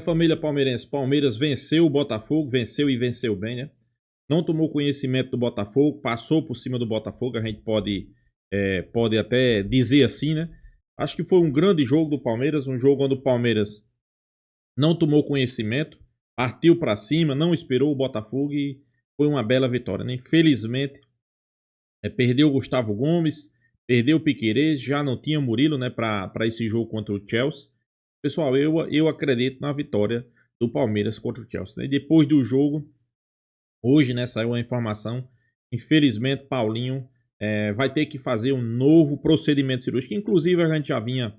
Família palmeirense. Palmeiras venceu o Botafogo, venceu e venceu bem, né? Não tomou conhecimento do Botafogo, passou por cima do Botafogo, a gente pode até dizer assim, né? Acho que foi um grande jogo do Palmeiras, um jogo onde o Palmeiras não tomou conhecimento, partiu para cima, não esperou o Botafogo e foi uma bela vitória, né? Infelizmente, perdeu o Gustavo Gomes, perdeu o Piquerez, já não tinha Murilo, né, para esse jogo contra o Chelsea. Pessoal, eu acredito na vitória do Palmeiras contra o Chelsea, né? E depois do jogo, hoje, né, saiu a informação, infelizmente, Paulinho vai ter que fazer um novo procedimento cirúrgico, que inclusive a gente já vinha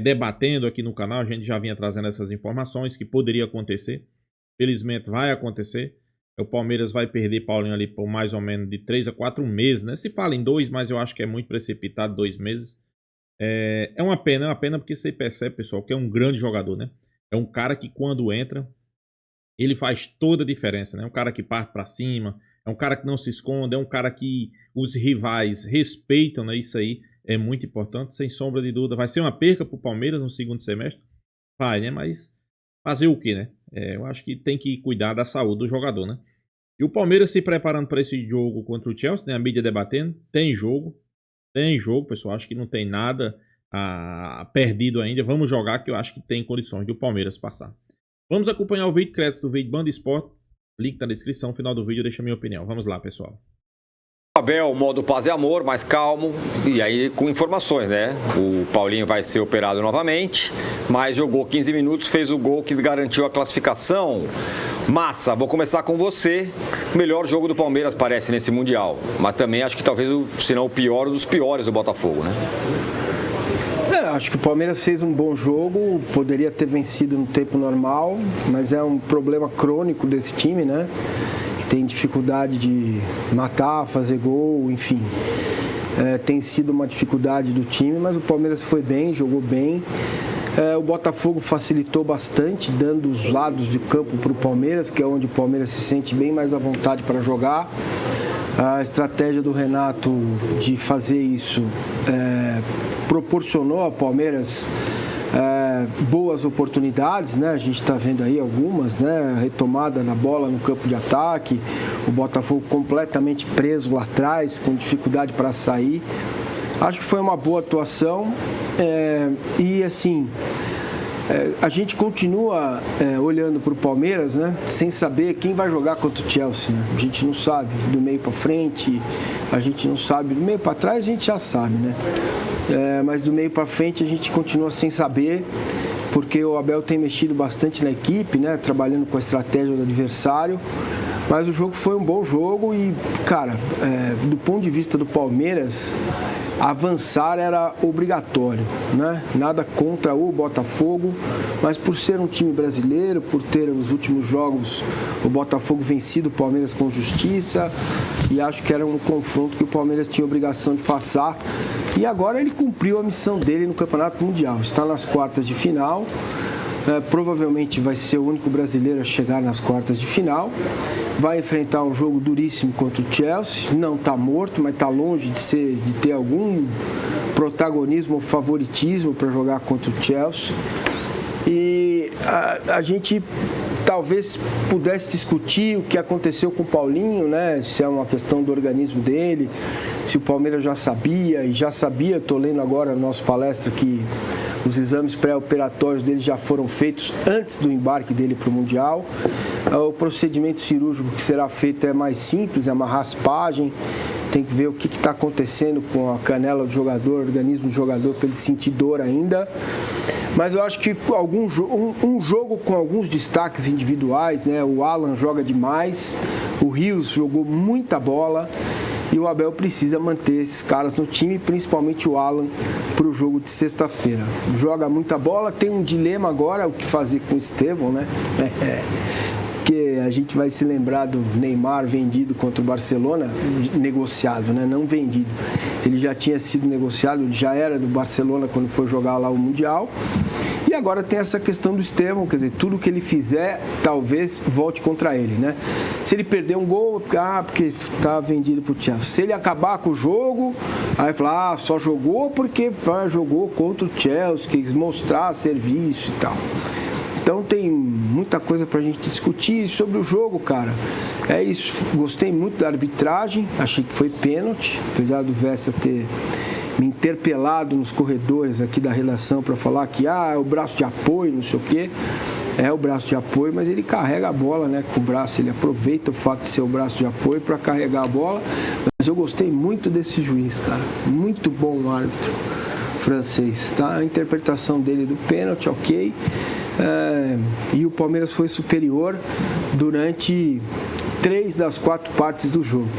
debatendo aqui no canal, a gente já vinha trazendo essas informações que poderia acontecer. Felizmente vai acontecer. O Palmeiras vai perder Paulinho ali por mais ou menos de 3 a 4 meses, né? Se fala em 2, mas eu acho que é muito precipitado 2 meses. É uma pena porque você percebe, pessoal, que é um grande jogador, né? É um cara que quando entra, ele faz toda a diferença, né? É um cara que parte para cima, é um cara que não se esconde, é um cara que os rivais respeitam, né? Isso aí é muito importante, sem sombra de dúvida. Vai ser uma perca para o Palmeiras no segundo semestre? Vai, né? Mas fazer o quê, né? Eu acho que tem que cuidar da saúde do jogador, né? E o Palmeiras se preparando para esse jogo contra o Chelsea, né? A mídia debatendo, tem jogo, pessoal. Acho que não tem nada perdido ainda. Vamos jogar que eu acho que tem condições de o Palmeiras passar. Vamos acompanhar o vídeo crédito do vídeo Band Esporte. Link na descrição, final do vídeo, deixa a minha opinião. Vamos lá, pessoal. Abel, modo paz e amor, mais calmo, e aí com informações, né? O Paulinho vai ser operado novamente, mas jogou 15 minutos, fez o gol que garantiu a classificação. Massa, vou começar com você. O melhor jogo do Palmeiras parece nesse Mundial, mas também acho que talvez, se não o pior, dos piores do Botafogo, né? Acho que o Palmeiras fez um bom jogo, poderia ter vencido no tempo normal, mas é um problema crônico desse time, né? Tem dificuldade de matar, fazer gol, enfim. Tem sido uma dificuldade do time, mas o Palmeiras foi bem, jogou bem. O Botafogo facilitou bastante, dando os lados de campo para o Palmeiras, que é onde o Palmeiras se sente bem mais à vontade para jogar. A estratégia do Renato de fazer isso proporcionou ao Palmeiras boas oportunidades, né? A gente está vendo aí algumas, né? Retomada na bola no campo de ataque, o Botafogo completamente preso lá atrás, com dificuldade para sair. Acho que foi uma boa atuação e assim a gente continua olhando para o Palmeiras, né? Sem saber quem vai jogar contra o Chelsea, né? A gente não sabe do meio para frente, a gente não sabe do meio para trás, a gente já sabe, né? Mas do meio para frente a gente continua sem saber, porque o Abel tem mexido bastante na equipe, né? Trabalhando com a estratégia do adversário. Mas o jogo foi um bom jogo e, cara, do ponto de vista do Palmeiras, avançar era obrigatório, né? Nada contra o Botafogo, mas por ser um time brasileiro, por ter os últimos jogos o Botafogo vencido o Palmeiras com justiça, e acho que era um confronto que o Palmeiras tinha obrigação de passar. E agora ele cumpriu a missão dele no Campeonato Mundial, está nas quartas de final. Provavelmente vai ser o único brasileiro a chegar nas quartas de final. Vai enfrentar um jogo duríssimo contra o Chelsea. Não está morto, mas está longe de ter algum protagonismo ou favoritismo para jogar contra o Chelsea. E a gente talvez pudesse discutir o que aconteceu com o Paulinho, né? Se é uma questão do organismo dele, se o Palmeiras já sabia, estou lendo agora na nossa palestra que os exames pré-operatórios dele já foram feitos antes do embarque dele para o Mundial. O procedimento cirúrgico que será feito é mais simples, é uma raspagem. Tem que ver o que está acontecendo com a canela do jogador, o organismo do jogador, para ele sentir dor ainda. Mas eu acho que um jogo com alguns destaques individuais, né? O Alan joga demais, o Rios jogou muita bola. E o Abel precisa manter esses caras no time, principalmente o Alan, para o jogo de sexta-feira. Joga muita bola, tem um dilema agora, o que fazer com o Estevão, né? Porque a gente vai se lembrar do Neymar vendido contra o Barcelona, negociado, né? Não vendido. Ele já tinha sido negociado, já era do Barcelona quando foi jogar lá o Mundial. E agora tem essa questão do Estevão, quer dizer, tudo que ele fizer, talvez volte contra ele, né? Se ele perder um gol, porque está vendido para o Chelsea. Se ele acabar com o jogo, aí falar, só jogou porque jogou contra o Chelsea, quis mostrar serviço e tal. Então tem muita coisa pra gente discutir sobre o jogo, cara. É isso, gostei muito da arbitragem, achei que foi pênalti, apesar do Vessa ter me interpelado nos corredores aqui da relação para falar que é o braço de apoio, não sei o quê. É o braço de apoio, mas ele carrega a bola, né, com o braço, ele aproveita o fato de ser o braço de apoio para carregar a bola. Mas eu gostei muito desse juiz, cara, muito bom o árbitro francês, tá? A interpretação dele do pênalti, ok. E o Palmeiras foi superior durante 3 das 4 partes do jogo.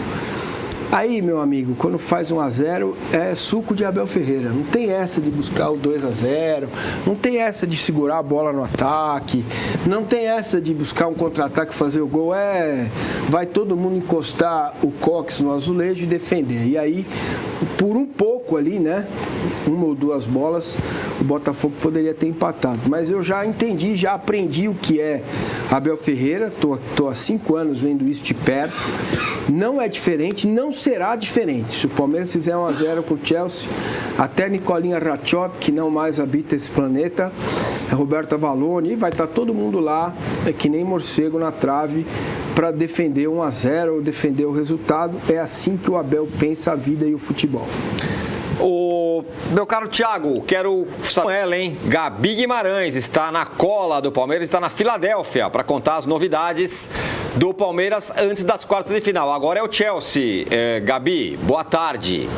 Aí, meu amigo, quando faz 1-0, é suco de Abel Ferreira. Não tem essa de buscar o 2-0, não tem essa de segurar a bola no ataque, não tem essa de buscar um contra-ataque e fazer o gol. Vai todo mundo encostar o cóccix no azulejo e defender. E aí, por um pouco ali, né, 1 ou 2 bolas, o Botafogo poderia ter empatado. Mas eu já entendi, já aprendi o que é Abel Ferreira. Tô há 5 anos vendo isso de perto. Não é diferente, não será diferente. Se o Palmeiras fizer 1-0 com o Chelsea, até Nicolinha Ratchop, que não mais habita esse planeta, Roberto Avalone, vai estar todo mundo lá, que nem morcego na trave, para defender 1-0 ou defender o resultado. É assim que o Abel pensa a vida e o futebol. Meu caro Thiago, quero saber ela, hein? Gabi Guimarães está na cola do Palmeiras, está na Filadélfia para contar as novidades do Palmeiras antes das quartas de final. Agora é o Chelsea. Gabi, boa tarde.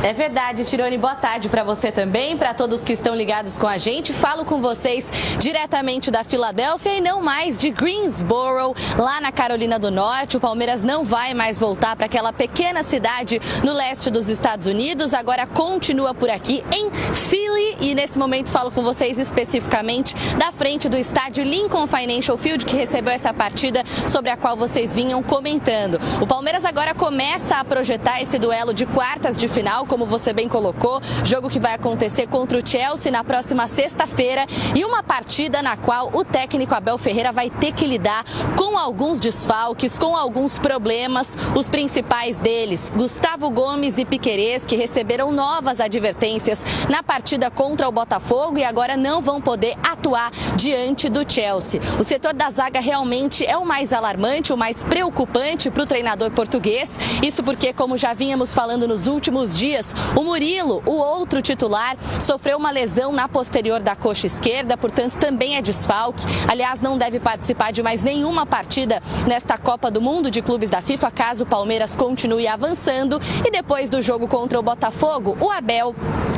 É verdade, Tironi, boa tarde para você também, para todos que estão ligados com a gente. Falo com vocês diretamente da Filadélfia e não mais de Greensboro, lá na Carolina do Norte. O Palmeiras não vai mais voltar para aquela pequena cidade no leste dos Estados Unidos, agora continua por aqui em Philly e nesse momento falo com vocês especificamente da frente do estádio Lincoln Financial Field, que recebeu essa partida sobre a qual vocês vinham comentando. O Palmeiras agora começa a projetar esse duelo de quartas de final, como você bem colocou, jogo que vai acontecer contra o Chelsea na próxima sexta-feira e uma partida na qual o técnico Abel Ferreira vai ter que lidar com alguns desfalques, com alguns problemas, os principais deles, Gustavo Gomes e Piquerez, que receberam novas advertências na partida contra o Botafogo e agora não vão poder atuar diante do Chelsea. O setor da zaga realmente é o mais alarmante, o mais preocupante para o treinador português, isso porque, como já vínhamos falando nos últimos dias, o Murilo, o outro titular, sofreu uma lesão na posterior da coxa esquerda, portanto também é desfalque. Aliás, não deve participar de mais nenhuma partida nesta Copa do Mundo de Clubes da FIFA, caso o Palmeiras continue avançando. E depois do jogo contra o Botafogo, o Abel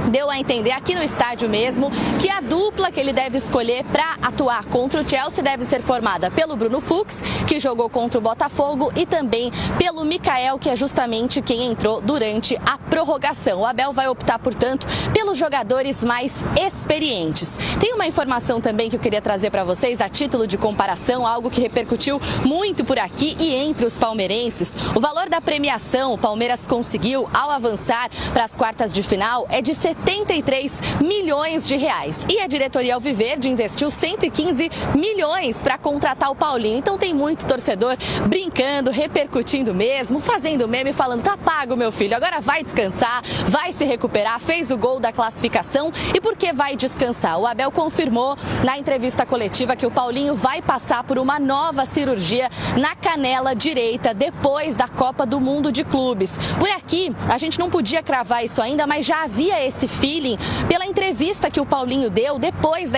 deu a entender aqui no estádio mesmo que a dupla que ele deve escolher para atuar contra o Chelsea deve ser formada pelo Bruno Fux, que jogou contra o Botafogo, e também pelo Mikael, que é justamente quem entrou durante a prorrogação. O Abel vai optar, portanto, pelos jogadores mais experientes. Tem uma informação também que eu queria trazer para vocês a título de comparação, algo que repercutiu muito por aqui e entre os palmeirenses. O valor da premiação o Palmeiras conseguiu ao avançar para as quartas de final é de 73 milhões de reais. E a diretoria Alviverde investiu 115 milhões para contratar o Paulinho. Então tem muito torcedor brincando, repercutindo mesmo, fazendo meme, falando: tá pago, meu filho, agora vai descansar, vai se recuperar, fez o gol da classificação. E por que vai descansar? O Abel confirmou na entrevista coletiva que o Paulinho vai passar por uma nova cirurgia na canela direita depois da Copa do Mundo de Clubes. Por aqui, a gente não podia cravar isso ainda, mas já havia esse feeling pela entrevista que o Paulinho deu depois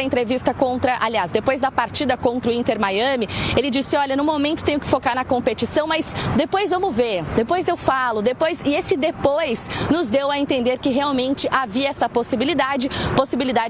da partida contra o Inter Miami. Ele disse: olha, no momento tenho que focar na competição, mas depois vamos ver, depois eu falo, e esse depois nos deu a entender que realmente havia essa possibilidade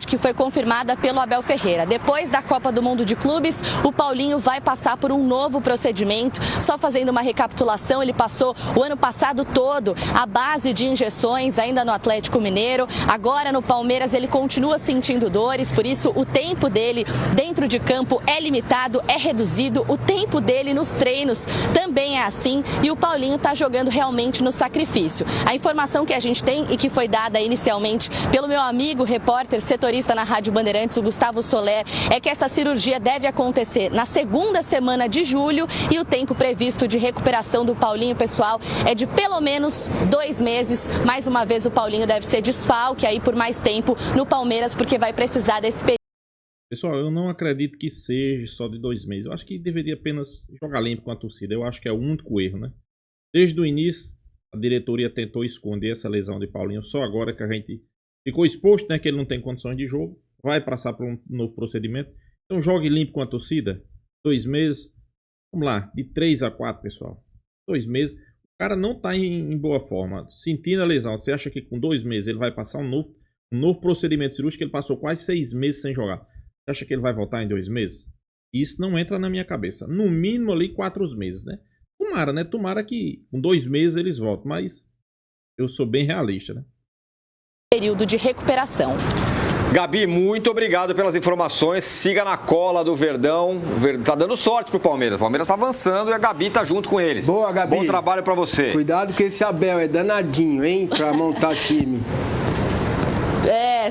que foi confirmada pelo Abel Ferreira. Depois da Copa do Mundo de Clubes, o Paulinho vai passar por um novo procedimento. Só fazendo uma recapitulação, ele passou o ano passado todo à base de injeções, ainda no Atlético Mineiro. Agora no Palmeiras ele continua sentindo dores, por isso o tempo dele dentro de campo é limitado, é reduzido. O tempo dele nos treinos também é assim e o Paulinho está jogando realmente no sacrifício. A informação que a gente tem e que foi dada inicialmente pelo meu amigo repórter setorista na Rádio Bandeirantes, o Gustavo Soler, é que essa cirurgia deve acontecer na segunda semana de julho e o tempo previsto de recuperação do Paulinho, pessoal, é de pelo menos 2 meses. Mais uma vez o Paulinho deve ser desfalque aí por mais tempo no Palmeiras, porque vai precisar desse período. Pessoal, eu não acredito que seja só de 2 meses. Eu acho que deveria apenas jogar limpo com a torcida. Eu acho que é o único erro, né? Desde o início, a diretoria tentou esconder essa lesão de Paulinho. Só agora que a gente ficou exposto, né? Que ele não tem condições de jogo. Vai passar por um novo procedimento. Então jogue limpo com a torcida. 2 meses. Vamos lá, de 3 a 4, pessoal. 2 meses. O cara não tá em boa forma. Sentindo a lesão, você acha que com 2 meses ele vai passar um novo procedimento cirúrgico? Ele passou quase 6 meses sem jogar. Você acha que ele vai voltar em 2 meses? Isso não entra na minha cabeça. No mínimo ali 4 meses, né? Tomara, né? Tomara que com 2 meses eles voltem. Mas eu sou bem realista, né? Período de recuperação. Gabi, muito obrigado pelas informações. Siga na cola do Verdão. Tá dando sorte pro Palmeiras. O Palmeiras tá avançando e a Gabi tá junto com eles. Boa, Gabi. Bom trabalho pra você. Cuidado que esse Abel é danadinho, hein? Pra montar time.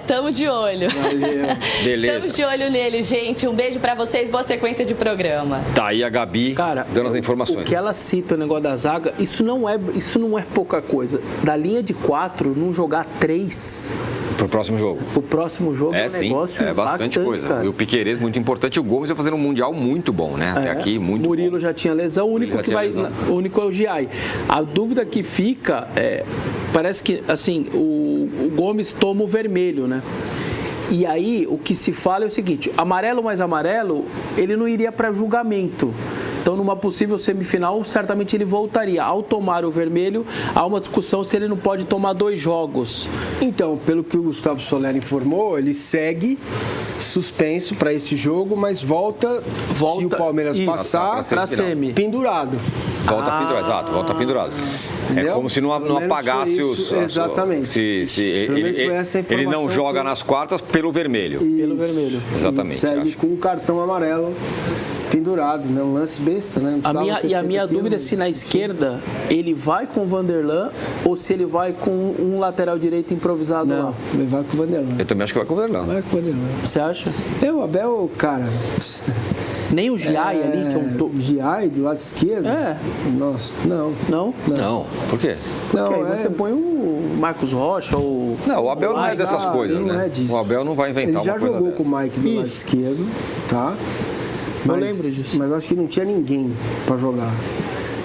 Tamo de olho. Valeu. Beleza. Tamo de olho nele, gente. Um beijo pra vocês, boa sequência de programa. Tá aí a Gabi dando as informações. O que ela cita, o negócio da zaga, isso não é pouca coisa. Da linha de 4, não jogar 3 Pro próximo jogo. o próximo jogo é um sim, negócio é bastante coisa. cara. E o Piquerez muito importante. O Gomes vai fazer um mundial muito bom, né? Até aqui, muito Murilo bom. já tinha lesão, o único é o Giai. A dúvida que fica parece que assim, o Gomes toma o vermelho, né? E aí o que se fala é o seguinte: amarelo mais amarelo, ele não iria para julgamento. Então, numa possível semifinal, certamente ele voltaria. Ao tomar o vermelho, há uma discussão se ele não pode tomar 2 jogos. Então, pelo que o Gustavo Soler informou, ele segue suspenso para esse jogo, mas volta se o Palmeiras passar para semi. Pendurado. Volta pendurado, exato, volta pendurado. Entendeu? É como se não apagasse os... Exatamente. Se ele não joga nas quartas pelo vermelho. Pelo vermelho. Exatamente. Segue com o cartão amarelo pendurado, né? Um lance besta, né? A minha dúvida é se na esquerda ele vai com o Vanderlan ou se ele vai com um lateral direito improvisado lá. Não, ele vai com o Vanderlan. Eu também acho que vai com o Vanderlan. Vai com o Vanderlan. Você acha? O Abel, cara... Nem o Giai ali, que é um... Giai do lado esquerdo? Nossa, não. Não? Não. Por quê? Porque aí você põe o Marcos Rocha ou... Não, o Abel não é dessas coisas, não né? É disso. O Abel não vai inventar uma coisa Ele já jogou dessa. com o Mike do lado esquerdo, tá? Eu lembro disso. Mas acho que não tinha ninguém para jogar.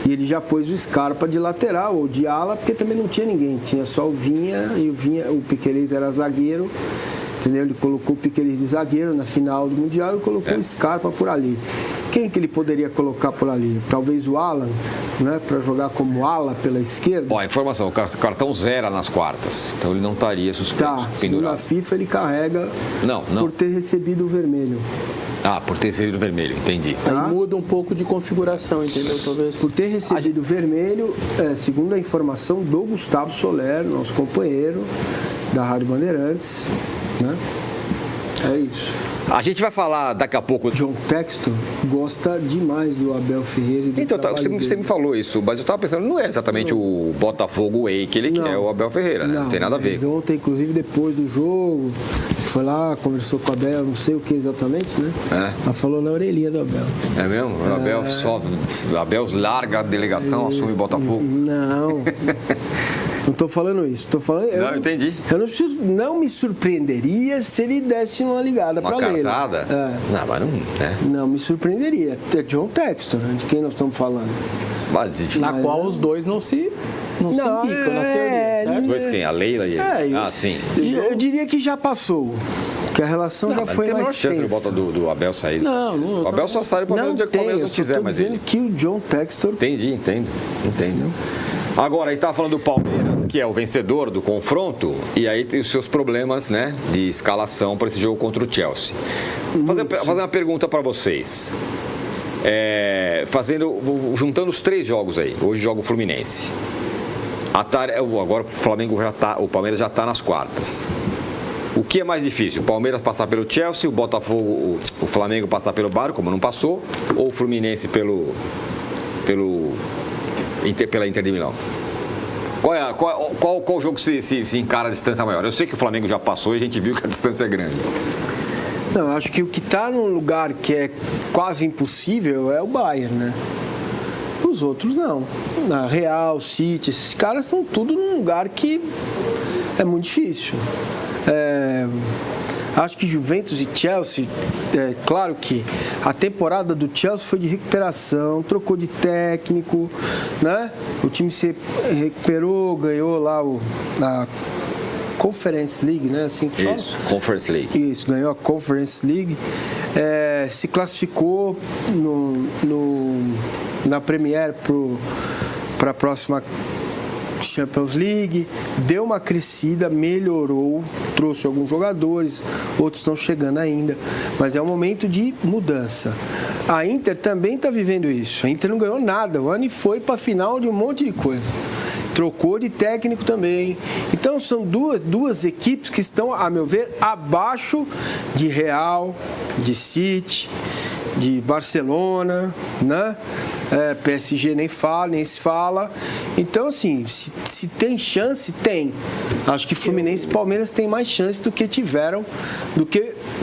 E ele já pôs o Scarpa de lateral ou de ala, porque também não tinha ninguém. Tinha só o Vinha, e o Piquerez era zagueiro, entendeu? Ele colocou o Piquerez de zagueiro na final do Mundial e colocou o Scarpa por ali. Quem que ele poderia colocar por ali? Talvez o Alan, né? Para jogar como ala pela esquerda. Ó, informação, o cartão 0 nas quartas. Então ele não estaria suspenso, segundo a pendurado. FIFA ele carrega Não. por ter recebido o vermelho. Ah, por ter sido vermelho, entendi. Aí muda um pouco de configuração, entendeu? Talvez. Por ter recebido vermelho, segundo a informação do Gustavo Soler, nosso companheiro da Rádio Bandeirantes, né? É isso. A gente vai falar daqui a pouco... John Textor gosta demais do Abel Ferreira e do Então, trabalho você me falou isso, mas eu estava pensando, não é exatamente o Botafogo Way que ele quer, o Abel Ferreira, né? Não tem nada a ver. Ontem, inclusive, depois do jogo, foi lá, conversou com o Abel, não sei o que exatamente, né? Ela falou na orelhinha do Abel. É mesmo? O Abel larga a delegação, assume o Botafogo? Não. Não estou falando isso. Estou falando. Não, entendi. Não me surpreenderia se ele desse uma ligada para ele. Uma cartada? Não, mas não. Não me surpreenderia. É John Textor, de quem nós estamos falando. Na qual os dois não se impicam, na teoria, certo? Dois quem? A Leila e ele? Sim. Eu diria que já passou. Que a relação já foi mais tensa. Não tem chance do Abel sair. Não. O Abel só sai para ver o dia que o Palmeiras não quiser mais ele. Eu estou dizendo que o John Textor... Entendo. Agora, a gente estava falando do Palmeiras, que é o vencedor do confronto, e aí tem os seus problemas, né, de escalação para esse jogo contra o Chelsea. Fazer uma pergunta para vocês. Juntando os 3 jogos aí, hoje joga o Fluminense. Agora o Palmeiras já está nas quartas. O que é mais difícil? O Palmeiras passar pelo Chelsea, o Flamengo passar pelo Barco, como não passou, ou o Fluminense pela Inter de Milão? Qual jogo se encara a distância maior? Eu sei que o Flamengo já passou e a gente viu que a distância é grande. Não, acho que o que está num lugar que é quase impossível é o Bayern, né? Os outros não. Na Real, City, esses caras estão tudo num lugar que é muito difícil. Acho que Juventus e Chelsea, claro que a temporada do Chelsea foi de recuperação, trocou de técnico, né? O time se recuperou, ganhou lá a Conference League, né? Assim que Isso, fala? Conference League. Isso, ganhou a Conference League, se classificou na Premier para a próxima Champions League, deu uma crescida, melhorou, trouxe alguns jogadores, outros estão chegando ainda, mas é um momento de mudança. A Inter também está vivendo isso. A Inter não ganhou nada, o ano foi para a final de um monte de coisa. Trocou de técnico também. Então são duas equipes que estão, a meu ver, abaixo de Real, de City, de Barcelona, né? PSG nem se fala. Então, assim, se tem chance, tem. Acho que Fluminense e Palmeiras têm mais chance do que tiveram, do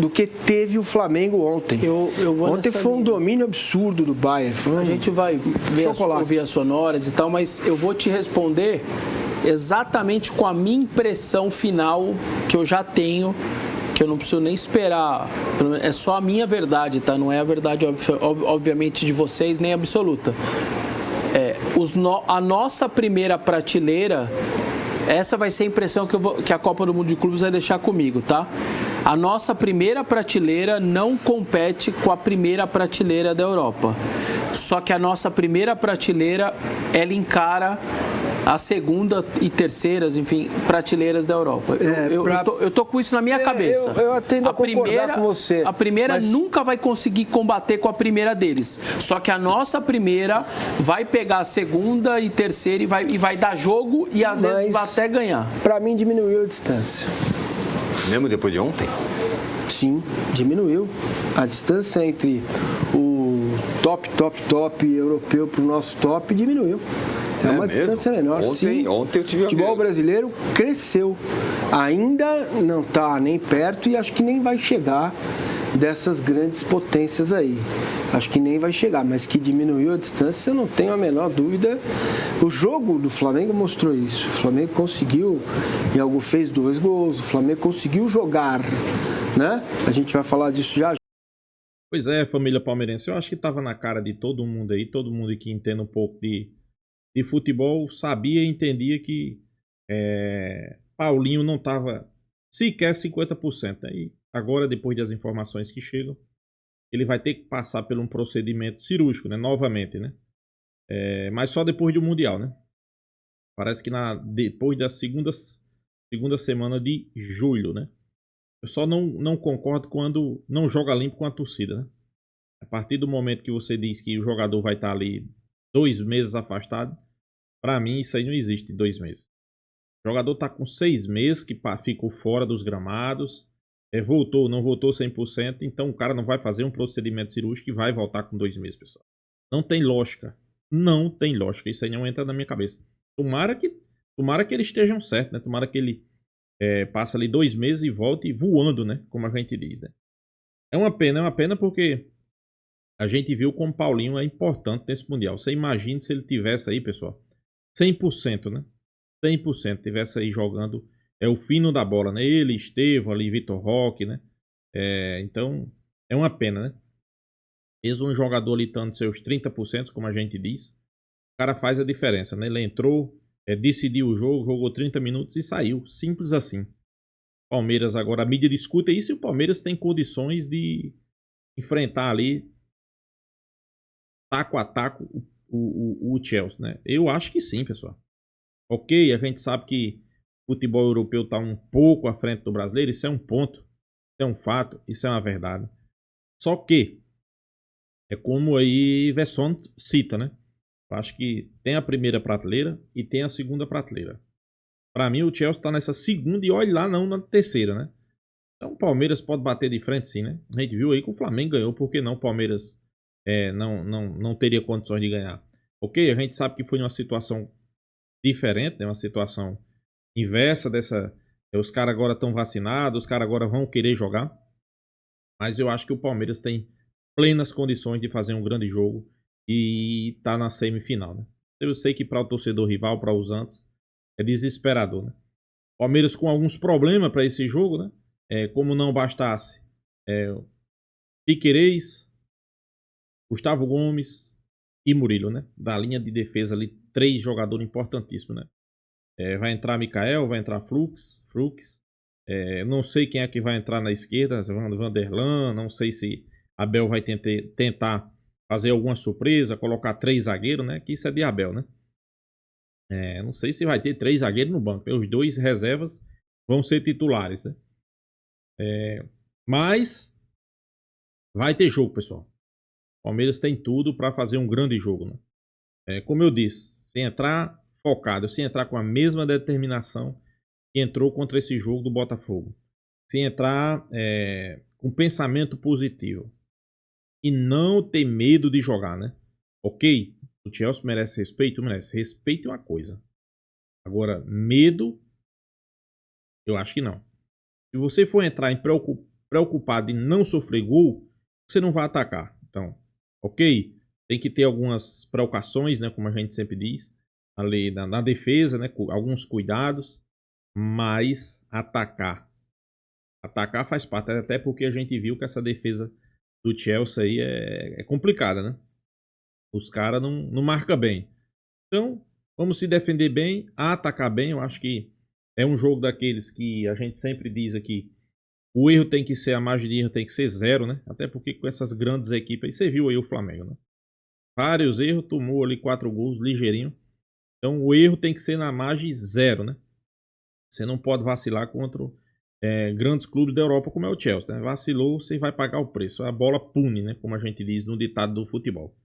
que teve o Flamengo ontem. Ontem foi um domínio absurdo do Bayern. A gente vai ouvir as sonoras e tal, mas eu vou te responder exatamente com a minha impressão final que eu já tenho, que eu não preciso nem esperar, é só a minha verdade, tá? Não é a verdade, obviamente, de vocês, nem absoluta. A nossa primeira prateleira, essa vai ser a impressão que a Copa do Mundo de Clubes vai deixar comigo, tá? A nossa primeira prateleira não compete com a primeira prateleira da Europa. Só que a nossa primeira prateleira, ela encara a segunda e terceiras, enfim, prateleiras da Europa. Eu tô com isso na minha cabeça. Eu tendo a concordar com você. A primeira nunca vai conseguir combater com a primeira deles. Só que a nossa primeira vai pegar a segunda e terceira e vai dar jogo e às vezes vai até ganhar. Para mim diminuiu a distância. Mesmo depois de ontem? Sim, diminuiu. A distância entre o top europeu para o nosso top diminuiu. É uma distância menor. Ontem eu tive o futebol brasileiro cresceu. Ainda não está nem perto e acho que nem vai chegar dessas grandes potências aí. Acho que nem vai chegar, mas que diminuiu a distância, eu não tenho a menor dúvida. O jogo do Flamengo mostrou isso. O Flamengo conseguiu, fez 2 gols, o Flamengo conseguiu jogar, né? A gente vai falar disso já. Pois é, família palmeirense, eu acho que estava na cara de todo mundo aí, todo mundo que entende um pouco de futebol sabia e entendia que Paulinho não estava sequer 50%. Aí, agora, depois das informações que chegam, ele vai ter que passar por um procedimento cirúrgico, né? Novamente, né? Mas só depois do Mundial, né? Parece que depois da segunda semana de julho, né? Eu só não concordo quando não joga limpo com a torcida, né? A partir do momento que você diz que o jogador vai estar ali 2 meses afastado, para mim isso aí não existe 2 meses. O jogador está com 6 meses que ficou fora dos gramados, não voltou 100%, então o cara não vai fazer um procedimento cirúrgico e vai voltar com 2 meses, pessoal. Não tem lógica. Não tem lógica. Isso aí não entra na minha cabeça. Tomara que eles estejam certos, né? Tomara que ele passe ali 2 meses e volte voando, né? Como a gente diz, né? É uma pena porque a gente viu como o Paulinho é importante nesse Mundial. Você imagina se ele tivesse aí, pessoal, 100%, né? 100% tivesse aí jogando o fino da bola, né? Ele, Estevão, ali, Vitor Roque, né? Então, é uma pena, né? Mesmo um jogador ali estando seus 30%, como a gente diz, o cara faz a diferença, né? Ele entrou, decidiu o jogo, jogou 30 minutos e saiu. Simples assim. Palmeiras agora, a mídia discute isso e o Palmeiras tem condições de enfrentar ali taco a taco o Chelsea, né? Eu acho que sim, pessoal. Ok, a gente sabe que o futebol europeu está um pouco à frente do brasileiro, isso é um ponto, isso é um fato, isso é uma verdade. Só que, é como aí Vesson cita, né? Eu acho que tem a primeira prateleira e tem a segunda prateleira. Para mim, o Chelsea está nessa segunda e olha lá, não na terceira, né? Então o Palmeiras pode bater de frente sim, né? A gente viu aí que o Flamengo ganhou, por que não o Palmeiras não teria condições de ganhar? Ok, a gente sabe que foi uma situação diferente, né? Uma situação inversa dessa. Os caras agora estão vacinados, os caras agora vão querer jogar. Mas eu acho que o Palmeiras tem plenas condições de fazer um grande jogo e tá na semifinal, né? Eu sei que para o torcedor rival, para os Antes, é desesperador, né? Palmeiras com alguns problemas para esse jogo, né? Como não bastasse Piquerez, Gustavo Gomes e Murilo, né? Da linha de defesa ali, 3 jogadores importantíssimos, né? Vai entrar Mikael, vai entrar Flux. Não sei quem é que vai entrar na esquerda, Vanderlan, não sei se Abel vai tentar fazer alguma surpresa, colocar 3 zagueiros, né? Que isso é de Abel, né? Não sei se vai ter 3 zagueiros no banco. Os 2 reservas vão ser titulares, né? Mas vai ter jogo, pessoal. O Palmeiras tem tudo para fazer um grande jogo, né? Como eu disse, se entrar focado, se entrar com a mesma determinação que entrou contra esse jogo do Botafogo, se entrar com pensamento positivo e não ter medo de jogar, né? Ok, o Chelsea merece respeito? Merece. Respeito é uma coisa. Agora, medo, eu acho que não. Se você for entrar preocupado em não sofrer gol, você não vai atacar. Então, ok, tem que ter algumas precauções, né? Como a gente sempre diz, ali na defesa, né? Alguns cuidados, mas atacar faz parte, até porque a gente viu que essa defesa do Chelsea aí é complicada, né? Os caras não marcam bem. Então, vamos se defender bem, atacar bem. Eu acho que é um jogo daqueles que a gente sempre diz aqui. O erro tem que ser, a margem de erro tem que ser 0, né? Até porque com essas grandes equipes aí, você viu aí o Flamengo, né? Vários erros, tomou ali 4 gols ligeirinho. Então o erro tem que ser na margem 0, né? Você não pode vacilar contra grandes clubes da Europa como é o Chelsea, né? Vacilou, você vai pagar o preço. A bola pune, né? Como a gente diz no ditado do futebol.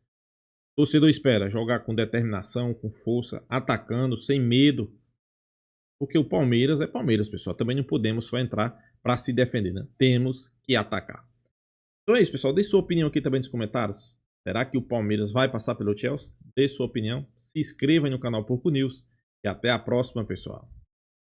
O torcedor espera jogar com determinação, com força, atacando, sem medo. Porque o Palmeiras é Palmeiras, pessoal. Também não podemos só entrar para se defender, né? Temos que atacar. Então é isso, pessoal. Deixe sua opinião aqui também nos comentários. Será que o Palmeiras vai passar pelo Chelsea? Deixe sua opinião. Se inscreva aí no canal Porco News. E até a próxima, pessoal.